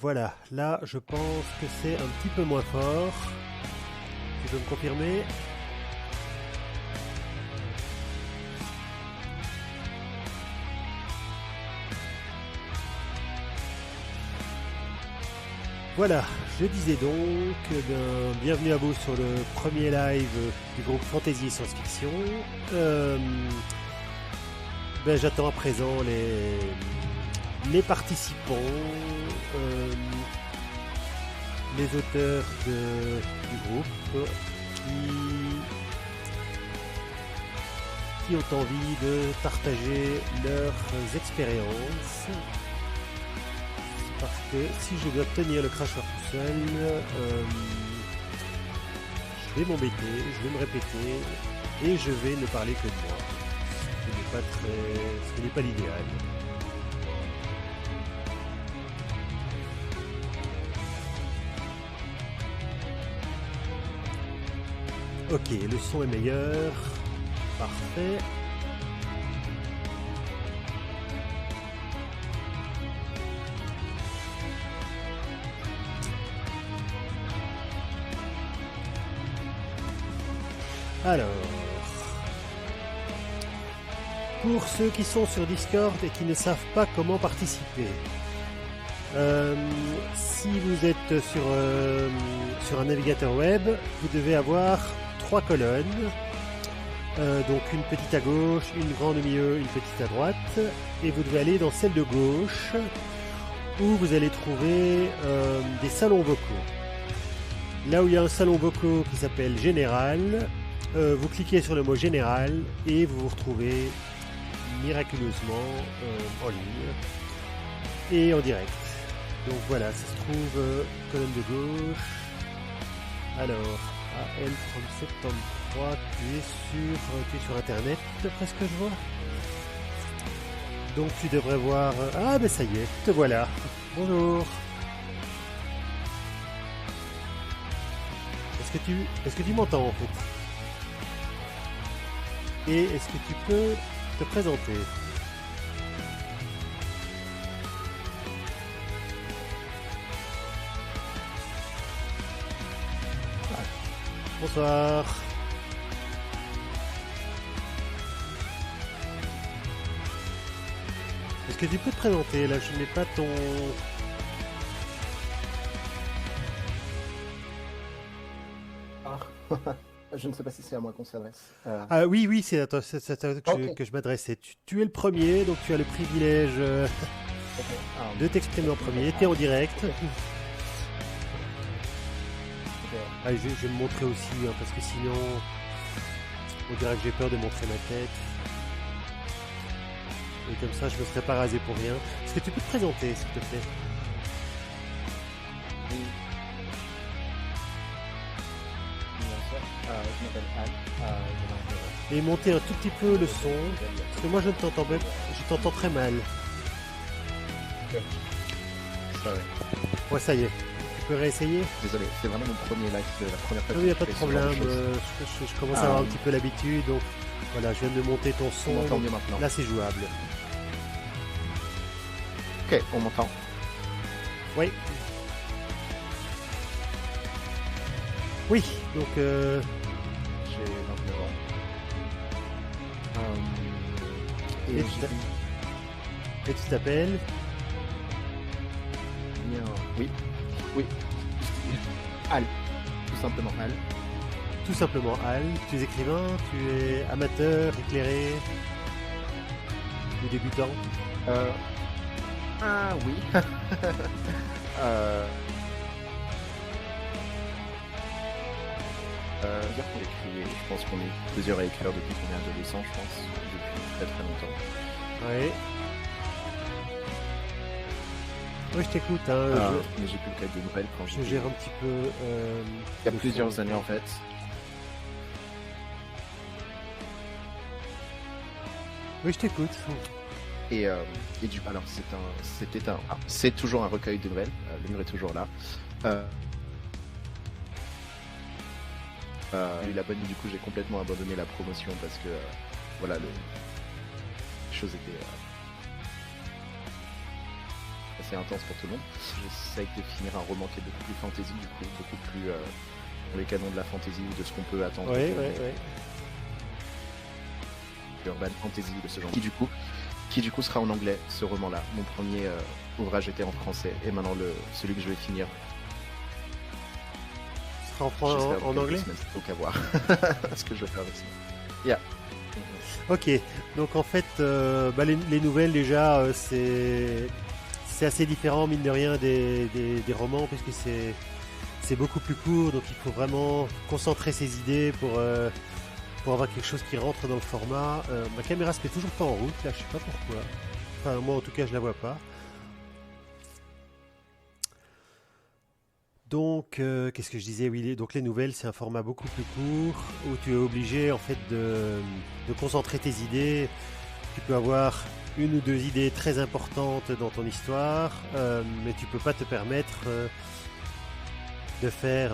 Voilà, là je pense que c'est un petit peu moins fort. Tu peux me confirmer? Voilà, je disais donc, bienvenue à vous sur le premier live du groupe Fantasy et Science-Fiction. J'attends à présent les participants, euh, les auteurs du groupe qui ont envie de partager leurs expériences. Parce que si je dois tenir le cracheur tout seul, je vais m'embêter, je vais me répéter et je vais ne parler que de moi. Ce n'est pas l'idéal. Ok, le son est meilleur. Parfait. Alors, pour ceux qui sont sur Discord et qui ne savent pas comment participer, si vous êtes sur un navigateur web, vous devez avoir 3 colonnes, donc une petite à gauche, une grande au milieu, une petite à droite, et vous devez aller dans celle de gauche où vous allez trouver des salons vocaux. Là où il y a un salon vocaux qui s'appelle Général, vous cliquez sur le mot Général et vous vous retrouvez miraculeusement en ligne et en direct. Donc voilà, ça se trouve colonne de gauche. Alors, AL from 73, tu es sur internet d'après ce que je vois. Donc tu devrais voir... Ah ben ça y est, te voilà. Bonjour. Est-ce que tu m'entends en fait? Et est-ce que tu peux te présenter? Bonsoir. Est-ce que tu peux te présenter? Là, je n'ai pas ton... Je ne sais pas si c'est à moi qu'on s'adresse. Ah oui, c'est à toi, Ok. que je m'adressais. Tu es le premier, donc tu as le privilège Ok. de t'exprimer en premier. Tu es en direct. Ok. Ah, je vais me montrer aussi, hein, parce que sinon, on dirait que j'ai peur de montrer ma tête. Et comme ça, je me serais pas rasé pour rien. Est-ce que tu peux te présenter, s'il te plaît? Oui. Bonsoir. Je m'appelle Anne. Et monter un tout petit peu le son, parce que moi je ne t'entends pas, je t'entends très mal. Ouais, ça y est. Tu peux réessayer? Désolé, c'est vraiment mon premier live, c'est la première fois Non, que il n'y a je pas de fais ce genre problème. choses. Je commence à avoir un petit peu l'habitude, donc voilà, je viens de monter ton son. On m'entend donc mieux maintenant. là, c'est jouable. Ok, on m'entend. Oui. Oui, donc J'ai 29 ans. Et tu t'appelles? Oui. Oui. Al. Tout simplement Al. Tout simplement Al. Tu es écrivain, tu es amateur, éclairé ou débutant? Ah oui. Dire qu'on écrit, je pense qu'on est plusieurs à écrire depuis qu'on est adolescent, je pense, depuis très très longtemps. Oui. Oui, je t'écoute. Hein, Mais j'ai publié des nouvelles quand je gère un petit peu. il y a plusieurs années en fait. Oui, je t'écoute. Et du coup, alors c'est toujours un recueil de nouvelles. Le livre est toujours là. Et la bonne, du coup, j'ai complètement abandonné la promotion parce que les choses étaient assez intense pour tout le monde. J'essaye de finir un roman qui est beaucoup plus fantasy, du coup, beaucoup plus pour les canons de la fantasy ou de ce qu'on peut attendre. Ouais. Urban fantasy de ce genre. Qui du coup sera en anglais, ce roman-là. Mon premier ouvrage était en français, et maintenant celui que je vais finir. Ce sera en anglais? Donc à voir ce que je vais faire avec ça. Yeah. Ok, donc en fait, les nouvelles déjà, c'est assez différent, mine de rien, des romans, puisque c'est beaucoup plus court, donc il faut vraiment concentrer ses idées pour avoir quelque chose qui rentre dans le format. Ma caméra se met toujours pas en route, là, je sais pas pourquoi. Enfin, moi en tout cas, je la vois pas. Donc, qu'est-ce que je disais? Oui, donc les nouvelles, c'est un format beaucoup plus court où tu es obligé en fait de concentrer tes idées. Tu peux avoir une ou deux idées très importantes dans ton histoire, mais tu peux pas te permettre de faire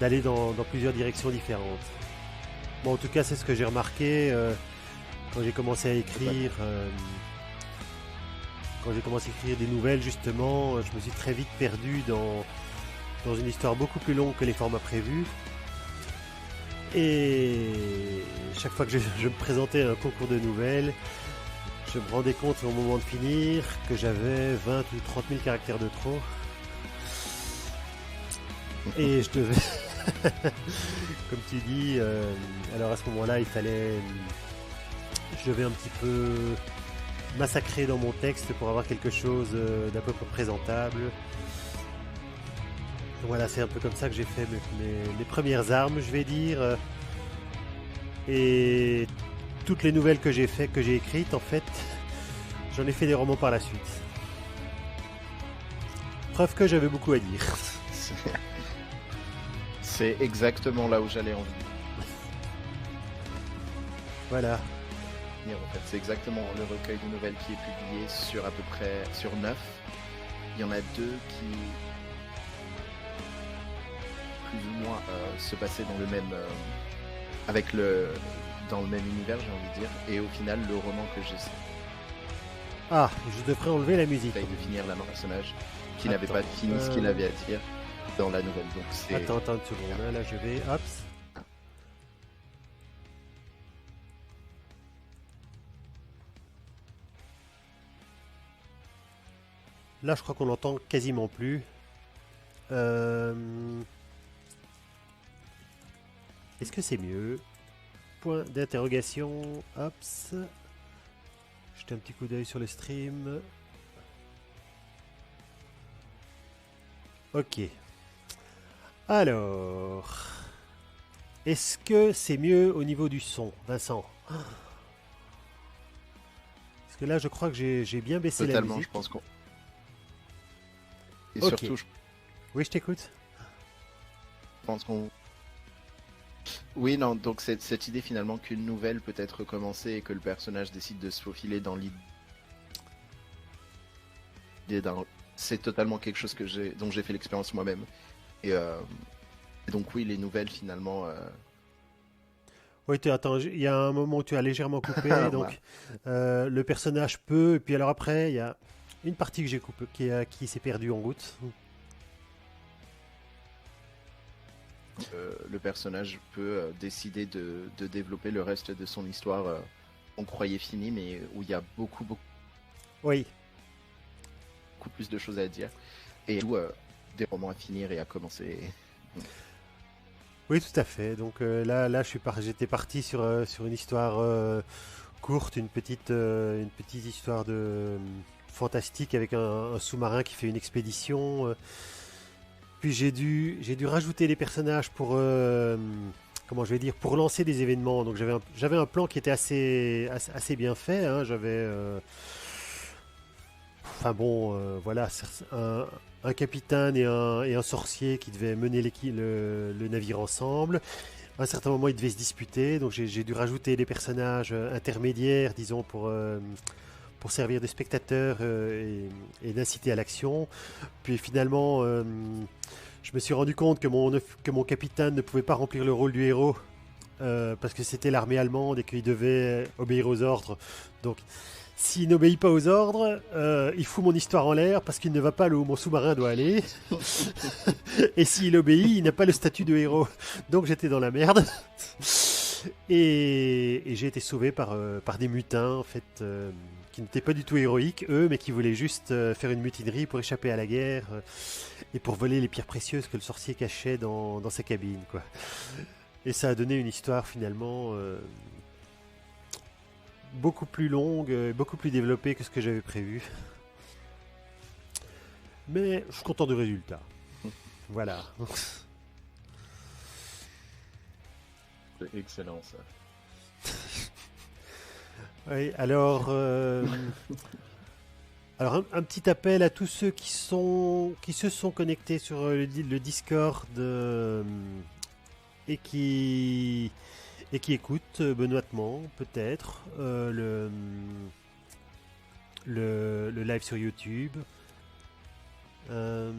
d'aller dans plusieurs directions différentes. Bon, en tout cas, c'est ce que j'ai remarqué quand j'ai commencé à écrire. Quand j'ai commencé à écrire des nouvelles, justement, je me suis très vite perdu dans une histoire beaucoup plus longue que les formats prévus. Et chaque fois que je me présentais à un concours de nouvelles, je me rendais compte au moment de finir que j'avais 20 ou 30 000 caractères de trop. Et je devais, comme tu dis, alors à ce moment-là, je devais un petit peu massacrer dans mon texte pour avoir quelque chose d'à peu près présentable. Voilà, c'est un peu comme ça que j'ai fait mes premières armes, je vais dire. Et toutes les nouvelles que j'ai écrites, en fait, j'en ai fait des romans par la suite. Preuve que j'avais beaucoup à dire. C'est exactement là où j'allais en venir. Voilà. En fait, c'est exactement le recueil de nouvelles qui est publié sur à peu près sur 9. Il y en a 2 qui plus ou moins se passaient dans le même dans le même univers, j'ai envie de dire. Et au final, le roman que j'ai je devrais enlever la musique. de finir d'un personnage qui n'avait pas fini ce qu'il avait à dire dans la nouvelle. Donc c'est... Attends une seconde, là je vais... Hop. Là je crois qu'on l'entend quasiment plus. Est-ce que c'est mieux? Point d'interrogation. Hop. Jetez un petit coup d'œil sur le stream. Ok. Alors, est-ce que c'est mieux au niveau du son, Vincent? Parce que là, je crois que j'ai bien baissé la musique. Totalement, je pense qu'on... Et Ok. surtout, je Oui, je t'écoute. pense qu'on... Oui, non, donc cette idée finalement qu'une nouvelle peut être recommencée et que le personnage décide de se faufiler dans l'idée d'un... C'est totalement quelque chose dont j'ai fait l'expérience moi-même. Et donc oui, les nouvelles finalement... Oui, attends, il y a un moment où tu as légèrement coupé, donc Voilà. le personnage peut, et puis alors après, il y a une partie que j'ai coupée qui s'est perdue en route. Le personnage peut décider de développer le reste de son histoire on croyait finie, mais où il y a beaucoup Oui, plus de choses à dire. Et des romans à finir et à commencer. oui, tout à fait. Donc là, j'étais parti sur une histoire courte, une petite histoire de fantastique avec un sous-marin qui fait une expédition. Puis j'ai dû rajouter des personnages pour comment je vais dire, pour lancer des événements. Donc j'avais un plan qui était assez bien fait. Hein. Enfin bon, voilà, un capitaine et un sorcier qui devaient mener le navire ensemble. À un certain moment, ils devaient se disputer, donc j'ai dû rajouter des personnages intermédiaires, disons, pour servir de spectateurs et d'inciter à l'action. Puis finalement, je me suis rendu compte que mon capitaine ne pouvait pas remplir le rôle du héros, parce que c'était l'armée allemande et qu'il devait obéir aux ordres. Donc s'il n'obéit pas aux ordres, il fout mon histoire en l'air parce qu'il ne va pas là où mon sous-marin doit aller. Et s'il obéit, il n'a pas le statut de héros. Donc j'étais dans la merde. Et j'ai été sauvé par des mutins, en fait, qui n'étaient pas du tout héroïques, eux, mais qui voulaient juste faire une mutinerie pour échapper à la guerre et pour voler les pierres précieuses que le sorcier cachait dans sa cabine, quoi. Et ça a donné une histoire, finalement, beaucoup plus longue, beaucoup plus développée que ce que j'avais prévu. Mais je suis content du résultat. Voilà. C'est excellent ça. Oui, alors, alors un petit appel à tous ceux qui se sont connectés sur le Discord et qui écoutent benoîtement peut-être le live sur YouTube. On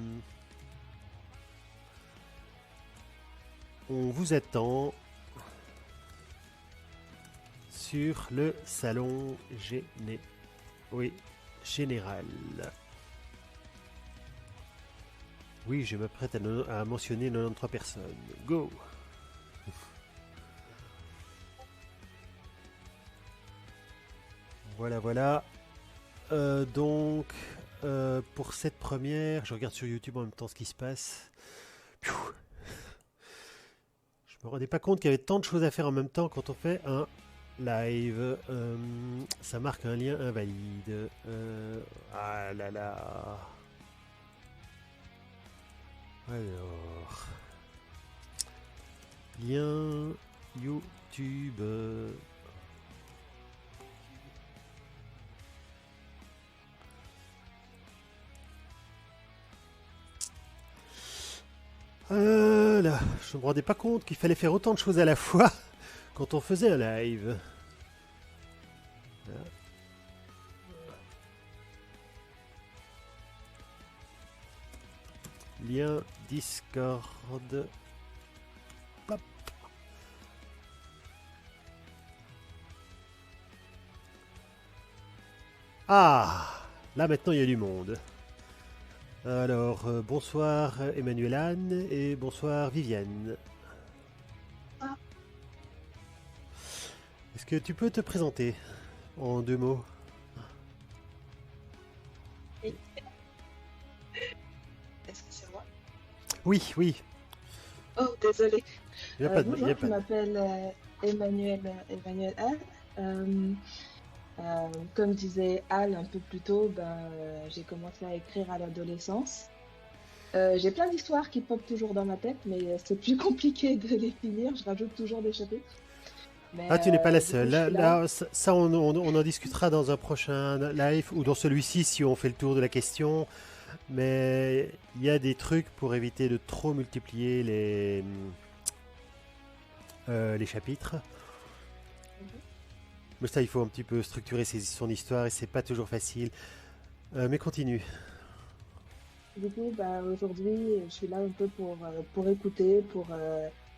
vous attend sur le salon général. Oui, je m'apprête à mentionner 93 personnes. Go! Voilà, voilà. Donc, pour cette première, je regarde sur YouTube en même temps ce qui se passe. Piou. Je me rendais pas compte qu'il y avait tant de choses à faire en même temps quand on fait un live. Ça marque un lien invalide. Ah là là. Alors. Lien YouTube. Là, je me rendais pas compte qu'il fallait faire autant de choses à la fois quand on faisait un live. Là. Lien Discord. Hop. Ah, là maintenant il y a du monde. Alors, bonsoir Emmanuel Anne et bonsoir Viviane. Ah. Est-ce que tu peux te présenter en 2 mots? Oui. Est-ce que c'est moi? Oui, oui. Oh, désolé. Il n'y a pas de... Bonjour, il y a je pas de- m'appelle Emmanuel Al. Comme disait Al un peu plus tôt, j'ai commencé à écrire à l'adolescence. J'ai plein d'histoires qui popent toujours dans ma tête, mais c'est plus compliqué de les finir. Je rajoute toujours des chapitres. Mais, Ah, tu n'es pas la du coup, seule. je suis là. Là, ça, on en discutera dans un prochain live ou dans celui-ci si on fait le tour de la question. Mais il y a des trucs pour éviter de trop multiplier les chapitres. Mais ça, il faut un petit peu structurer son histoire et c'est pas toujours facile. Mais continue. Du coup, aujourd'hui, je suis là un peu pour écouter, pour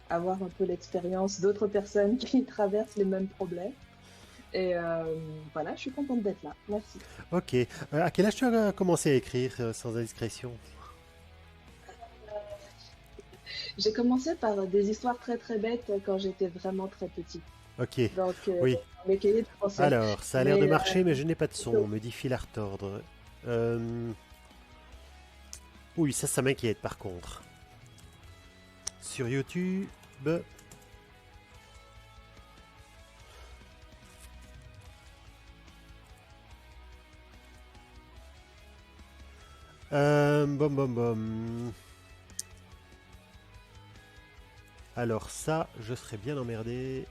avoir un peu l'expérience d'autres personnes qui traversent les mêmes problèmes. Et voilà, je suis contente d'être là. Merci. Ok. À quel âge tu as commencé à écrire sans indiscrétion? J'ai commencé par des histoires très très bêtes quand j'étais vraiment très petite. Ok. Donc, Oui. mes cahiers de français. Alors, ça a l'air de Mais, marcher, mais je n'ai pas de son, me dit Phil Artordre. Oui, ça m'inquiète par contre. Sur YouTube. Bom bom bom. Alors ça, je serais bien emmerdé.